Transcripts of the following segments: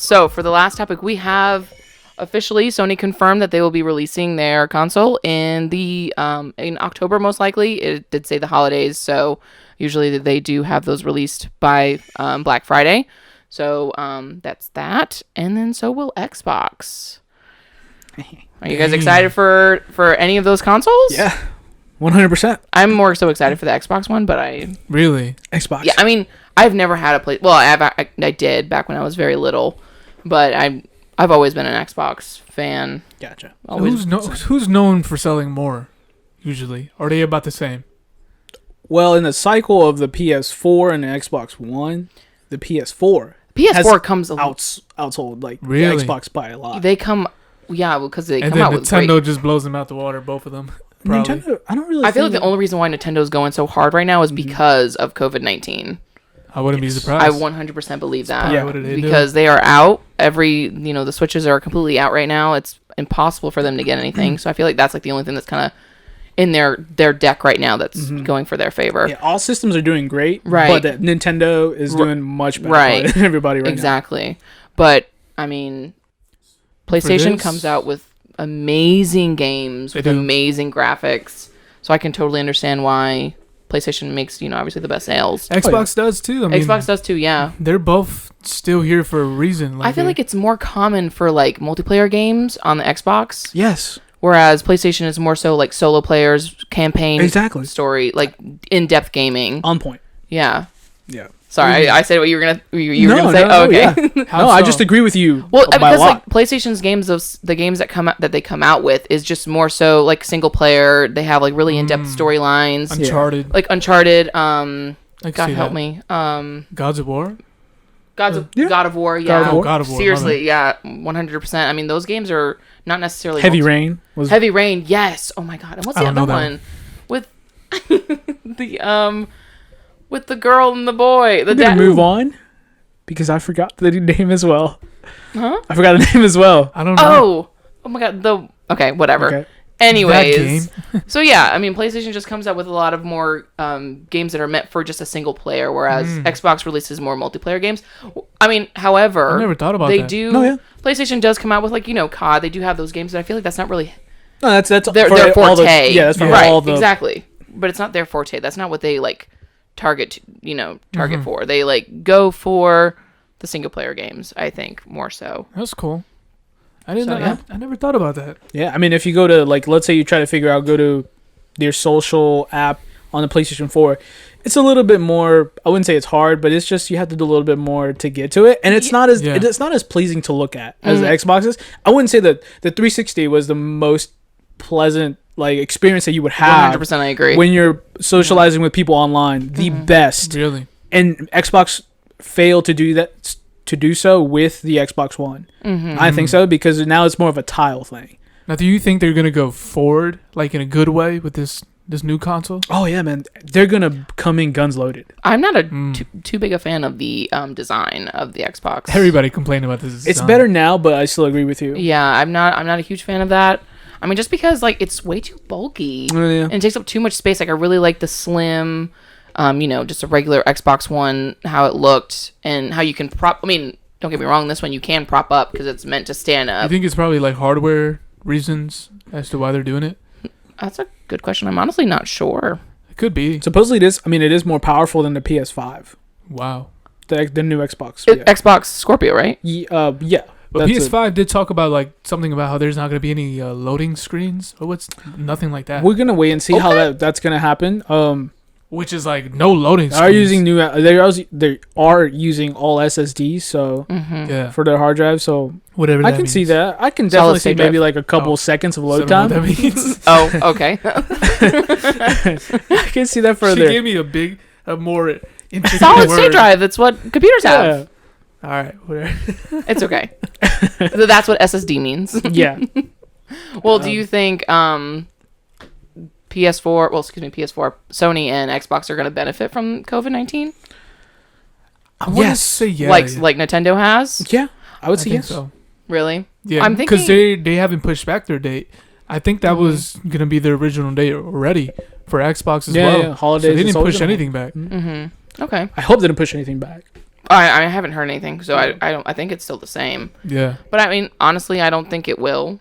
So for the last topic, we have officially Sony confirmed that they will be releasing their console in October, most likely. It did say the holidays, so usually they do have those released by Black Friday. So that's that, and then so will Xbox. Are you guys excited for any of those consoles? Yeah, 100%. I'm more so excited for the Xbox one, but really Xbox. Yeah, I mean, I've never had a play. Well, I did back when I was very little, but I've always been an Xbox fan. Gotcha. Who's known for selling more, usually? Are they about the same? Well, in the cycle of the PS4 and the Xbox One, the PS4 comes outsold like really? the Xbox by a lot. They come, yeah, because they and come out with Nintendo just blows them out the water, both of them. Probably. Nintendo, I don't really. I feel like the only reason why Nintendo's going so hard right now is because of COVID-19. I wouldn't be surprised. I 100% believe that. Yeah, because they are out. The Switches are completely out right now. It's impossible for them to get anything. So I feel like that's like the only thing that's kind of in their deck right now that's going for their favor. Yeah, all systems are doing great, right? But that Nintendo is doing much better right. than everybody right now. Exactly. But I mean, PlayStation comes out with amazing games with amazing graphics. So I can totally understand why PlayStation makes, obviously the best sales. Xbox does too. I mean, Xbox does too, yeah. They're both still here for a reason. I feel like it's more common for like multiplayer games on the Xbox. Yes. Whereas PlayStation is more so like solo players, campaign, story, like in-depth gaming. On point. Yeah. Yeah. Sorry, I said what you were gonna say. No, okay. Yeah. I just agree with you. Well, because like PlayStation's games, the games that they come out with is just more so like single player. They have like really in-depth storylines. Uncharted. Yeah. Like Uncharted. God help me. Gods of War. God of War. Yeah. God of War. Seriously, yeah, 100%. I mean, those games are not necessarily Heavy Rain. Heavy Rain. Yes. Oh my God. And what's the other one with with the girl and the boy? We're gonna move on because I forgot the name as well. Huh? I forgot the name as well. I don't know. Oh my God. Okay, whatever. Okay. Anyways, so yeah, I mean, PlayStation just comes out with a lot of more games that are meant for just a single player, whereas Xbox releases more multiplayer games. I mean, however, I never thought about they that. do. No, yeah. PlayStation does come out with like COD. They do have those games, but I feel like that's not really. No, that's their for forte. That's for right, all the exactly. But it's not their forte. That's not what they like target for. They like go for the single player games. I think more so. That's cool. I never thought about that. Yeah, I mean, if you go to like, let's say you try to go to their social app on the PlayStation 4, it's a little bit more. I wouldn't say it's hard, but it's just you have to do a little bit more to get to it, and it's not as pleasing to look at as the Xbox is. I wouldn't say that the 360 was the most pleasant like experience that you would have. 100%, I agree. When you're socializing with people online, the best. Really, and Xbox failed to do that. To do so with the Xbox One. I think so because now it's more of a tile thing. Now, do you think they're gonna go forward, like in a good way, with this new console? Oh yeah, man, they're gonna come in guns loaded. I'm not too big a fan of the design of the Xbox. Everybody complained about this design. It's better now, but I still agree with you. Yeah, I'm not a huge fan of that. I mean, just because like it's way too bulky and it takes up too much space. Like I really like the slim. Just a regular Xbox One, how it looked and how you can I mean, don't get me wrong, this one you can prop up because it's meant to stand up. I think it's probably like hardware reasons as to why they're doing it. That's a good question. I'm honestly not sure. It could be. Supposedly it is more powerful than the PS5. Wow. The new Xbox. Xbox Scorpio, right? Yeah. But PS5 did talk about like something about how there's not going to be any loading screens or nothing like that. We're going to wait and see how that's going to happen. Which is like no loading screens. They are using all SSDs, so for their hard drive. So whatever. I can see that. I can definitely see maybe like a couple seconds of load time. That means. Oh, okay. I can see that further. She gave me a more intricate solid state drive. That's what computers have. All right, whatever. It's okay. So that's what SSD means. Yeah. Well, do you think PS4, Sony and Xbox are going to benefit from COVID-19? I want to say like Nintendo has? Yeah, I would say yes. So. Really? Yeah, I'm thinking because they haven't pushed back their date. I think that was going to be their original date already for Xbox as well. Yeah, holidays. So they didn't push anything back. Mm-hmm. Okay. I hope they didn't push anything back. I haven't heard anything, so I think it's still the same. Yeah. But I mean, honestly, I don't think it will.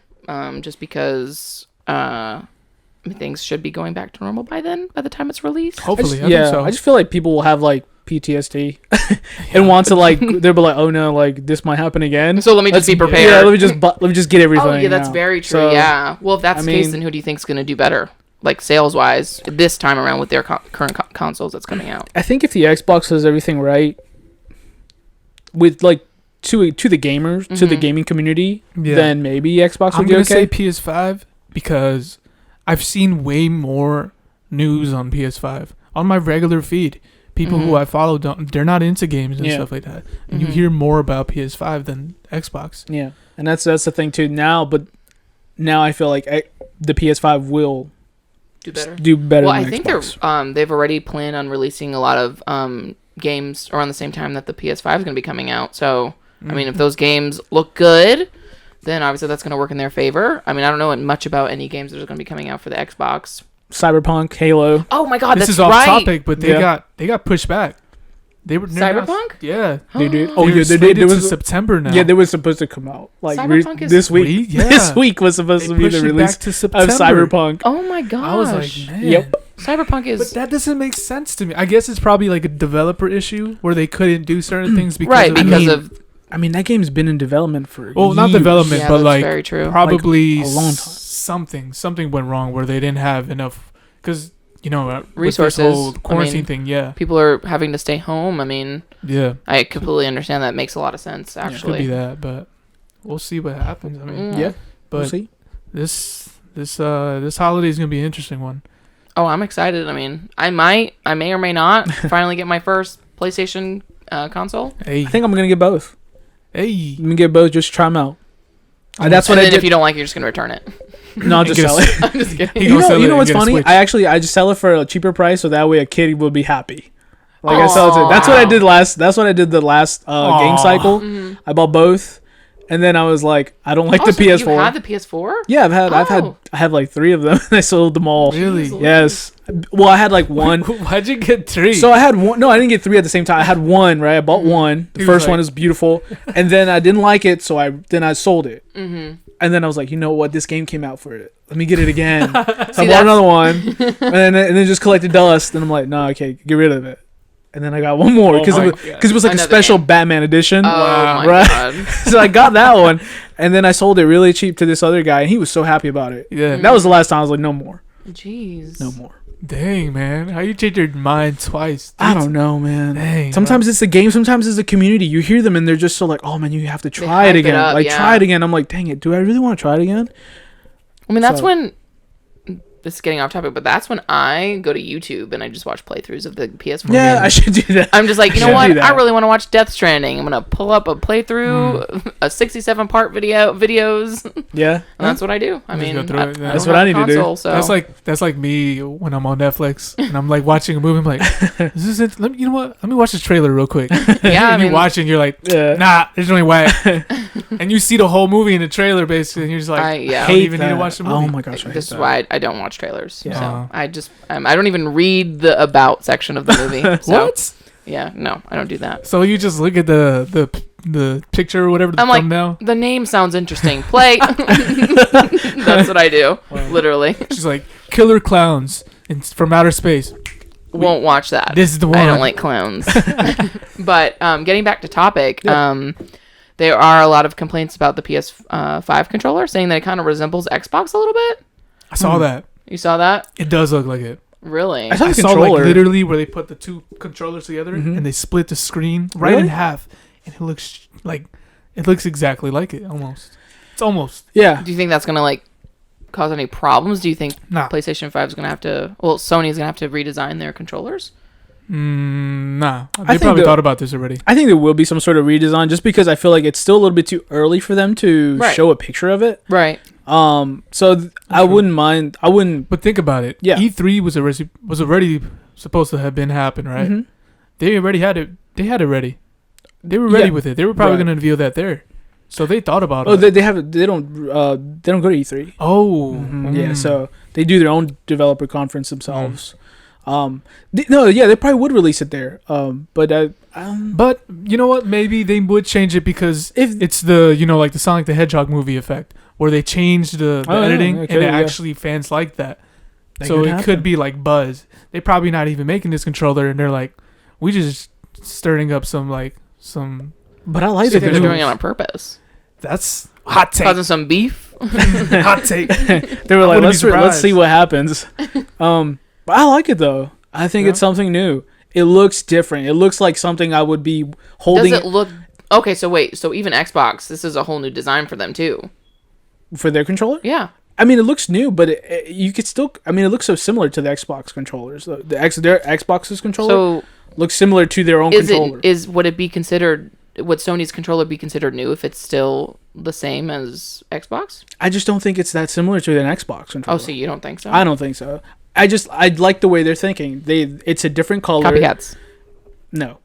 Just because things should be going back to normal by then, by the time it's released. Hopefully, I think so. I just feel like people will have like PTSD and want to like they'll be like, oh no, like this might happen again. So let me just be prepared. Yeah, let me just get everything. Oh yeah, that's very true. So, yeah. Well, if that's the case, then who do you think's gonna do better, like sales wise, this time around with their current consoles that's coming out? I think if the Xbox does everything right, with like to the gamers, to the gaming community, then maybe Xbox will be okay. I'm gonna say PS5 because I've seen way more news on PS5 on my regular feed. People who I follow they're not into games and stuff like that, and you hear more about PS5 than Xbox. Yeah, and that's the thing too. Now I feel like the PS5 will do better. Well, than I think Xbox. they've already planned on releasing a lot of games around the same time that the PS5 is going to be coming out. So I mean, if those games look good, then obviously that's going to work in their favor. I mean, I don't know much about any games that are going to be coming out for the Xbox. Cyberpunk, Halo. Oh my God, this that's is off right. topic, but they got pushed back. They were Cyberpunk. Yeah, they did. Oh yeah, they did. It was September now. Yeah, they were supposed to come out like this week. Yeah. This week was supposed to be the release back to of September. Cyberpunk. Oh my gosh. I was like, man. Yep. Cyberpunk is. But that doesn't make sense to me. I guess it's probably like a developer issue where they couldn't do certain things because I mean, that game's been in development for not years. development, but like very true. Probably like a long time. Something went wrong where they didn't have enough because resources. With this whole quarantine thing. Yeah, people are having to stay home. I mean, yeah, I completely understand that. Makes a lot of sense. Actually, could be that, but we'll see what happens. I mean, yeah, but we'll see. This holiday is gonna be an interesting one. Oh, I'm excited. I mean, I may or may not finally get my first PlayStation console. Hey, I think I'm gonna get both. Hey, I'm gonna get both. Just try them out. That's what I did. If you don't like it, you're just gonna return it. No, I'll just sell it. I'm just kidding. You know what's funny? I just sell it for a cheaper price, so that way a kid will be happy. Like I sell it. That's what I did last. That's what I did the last game cycle. Mm-hmm. I bought both, and then I was like, I don't like the PS4. You had the PS4? Yeah, I have like 3 of them. And I sold them all. Really? Yes. Well, I had like one. Why'd you get 3? So I had one. No, I didn't get 3 at the same time. I had one. Right, I bought one. The first one is beautiful, and then I didn't like it, so I sold it. Mm-hmm. And then I was like, you know what? This game came out for it. Let me get it again. So I bought another one, and then just collected dust. And I'm like, no, okay, get rid of it. And then I got one more because it was like a special Batman edition. Oh my God. So I got that one, and then I sold it really cheap to this other guy, and he was so happy about it. Yeah, that was the last time I was like, no more. Jeez. No more. Dang, man. How you change your mind twice? I don't know, man. Dang, sometimes it's the game, sometimes it's the community. You hear them and they're just so like, oh man, you have to try it again. Try it again. I'm like, dang it, do I really want to try it again? I mean, that's when, this is getting off topic, but that's when I go to YouTube and I just watch playthroughs of the PS4 Yeah, game. I should do that. I'm just like, you know what? I really want to watch Death Stranding. I'm going to pull up a playthrough, a 67-part videos. Yeah. And that's what I do. I mean, that's what I need to do. So. That's like me when I'm on Netflix and I'm like watching a movie. I'm like, is this it? You know what? Let me watch this trailer real quick. Yeah, and you're watching, you're like, nah, there's no way. And you see the whole movie in the trailer basically, and you're just like, I don't even need to watch the movie. Oh my gosh, this is why I don't watch trailers. Yeah. So I just I don't even read the about section of the movie. So, what? Yeah, no, I don't do that. So you just look at the picture or whatever. I'm thumbnail? Like, the name sounds interesting. Play. That's what I do. Literally. She's like, killer clowns from outer space. Won't watch that. This is the one. I don't like clowns. But getting back to topic, there are a lot of complaints about the PS5 controller, saying that it kind of resembles Xbox a little bit. I saw that. You saw that? It does look like it. Really? I saw like literally where they put the 2 controllers together and they split the screen right in half, and it looks exactly like it almost. It's almost. Yeah. Do you think that's gonna like cause any problems? Do you think PlayStation 5 is gonna have to? Well, Sony's gonna have to redesign their controllers. Nah. They probably thought about this already. I think there will be some sort of redesign, just because I feel like it's still a little bit too early for them to show a picture of it. Right. I wouldn't mind. I wouldn't. But think about it. Yeah. E3 was already supposed to have been happen, right? Mm-hmm. They already had it. They had it ready. They were ready with it. They were probably going to reveal that there. So they thought about it. Oh, they have. They don't go to E3. Oh. Yeah. So they do their own developer conference themselves. They probably would release it there. But you know what? Maybe they would change it because if it's the like the Sonic the Hedgehog movie effect where they changed the editing and actually fans like that. So it could be like buzz. They're probably not even making this controller, and they're like, we just stirring up some. But I like that they're doing it on purpose. That's hot take. Causing some beef. Hot take. They were like, let's see what happens. But I like it though. I think it's something new. It looks different. It looks like something I would be holding. Does it look okay? So wait. So even Xbox, this is a whole new design for them too. For their controller? Yeah. I mean, it looks new, but you could still. I mean, it looks so similar to the Xbox controllers. Their Xbox's controller looks similar to their own controller. Would it be considered? Would Sony's controller be considered new if it's still the same as Xbox? I just don't think it's that similar to an Xbox controller. Oh, so you don't think so? I don't think so. I like the way they're thinking. It's a different color. Copycats. No.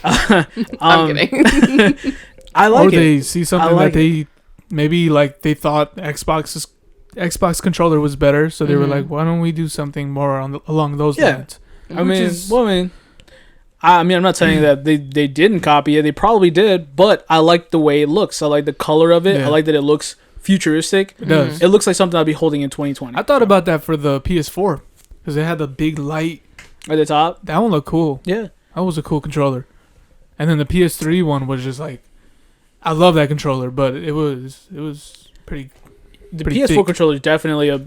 I'm kidding. I like it. Or they see something that they maybe like they thought Xbox controller was better, so they were like, why don't we do something more along those lines? I'm not saying that they didn't copy it. They probably did, but I like the way it looks. I like the color of it. I like that it looks futuristic. It does. It looks like something I'd be holding in 2020. I thought about that for the PS4 because it had the big light at the top. That one looked cool. Yeah, that was a cool controller. And then the PS3 one was just like, I love that controller, but it was pretty. The PS4 thick. Controller is definitely a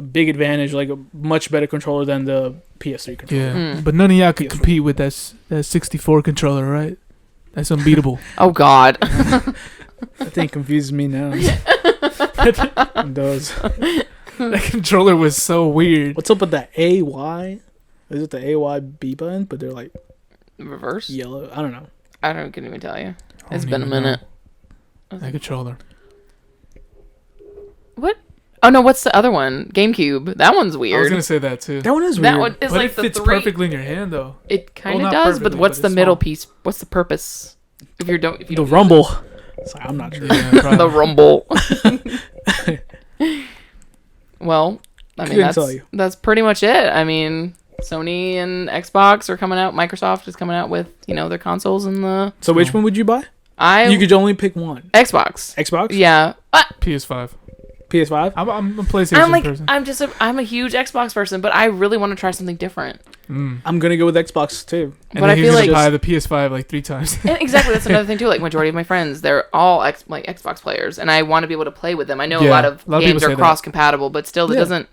big advantage, like a much better controller than the PS3 controller. Yeah, but none of y'all could compete with that 64 controller, right? That's unbeatable. Oh God, that thing confuses me now. It does. That controller was so weird. What's up with that AY? Is it the AYB button? But they're like reverse yellow. I don't know. I couldn't even tell you. It's been a minute. That controller. What? Oh no, what's the other one? GameCube. That one's weird. I was gonna say that too. That one is weird. That one is but like it fits perfectly in your hand though. It kind of does, but what's the middle piece? What's the purpose? If you don't rumble. Sorry, I'm not sure. Yeah, the rumble. Well, I mean that's pretty much it. I mean, Sony and Xbox are coming out. Microsoft is coming out with their consoles and the. So which one would you buy? You could only pick one. Xbox. Yeah. PS5. PS5. I'm a PlayStation person. I'm a huge Xbox person, but I really want to try something different. I'm gonna go with Xbox too. And but I feel like buy the PS5 like 3 times. Exactly, that's another thing too. Like majority of my friends, they're all Xbox players, and I want to be able to play with them. I know a lot of games are cross compatible, but still, it doesn't.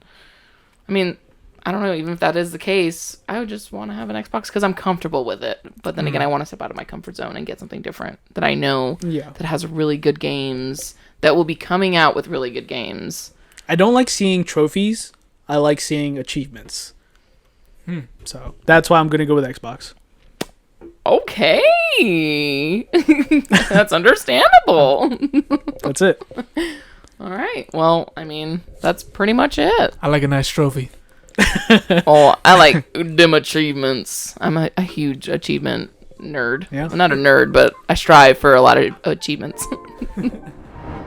I mean, I don't know. Even if that is the case, I would just want to have an Xbox because I'm comfortable with it. But then again, I want to step out of my comfort zone and get something different that I know that has really good games, that will be coming out with really good games. I don't like seeing trophies. I like seeing achievements. So that's why I'm going to go with Xbox. Okay. That's understandable. That's it. All right. Well, I mean, that's pretty much it. I like a nice trophy. Oh, I like them achievements. I'm a huge achievement nerd. Yeah. I'm not a nerd, but I strive for a lot of achievements.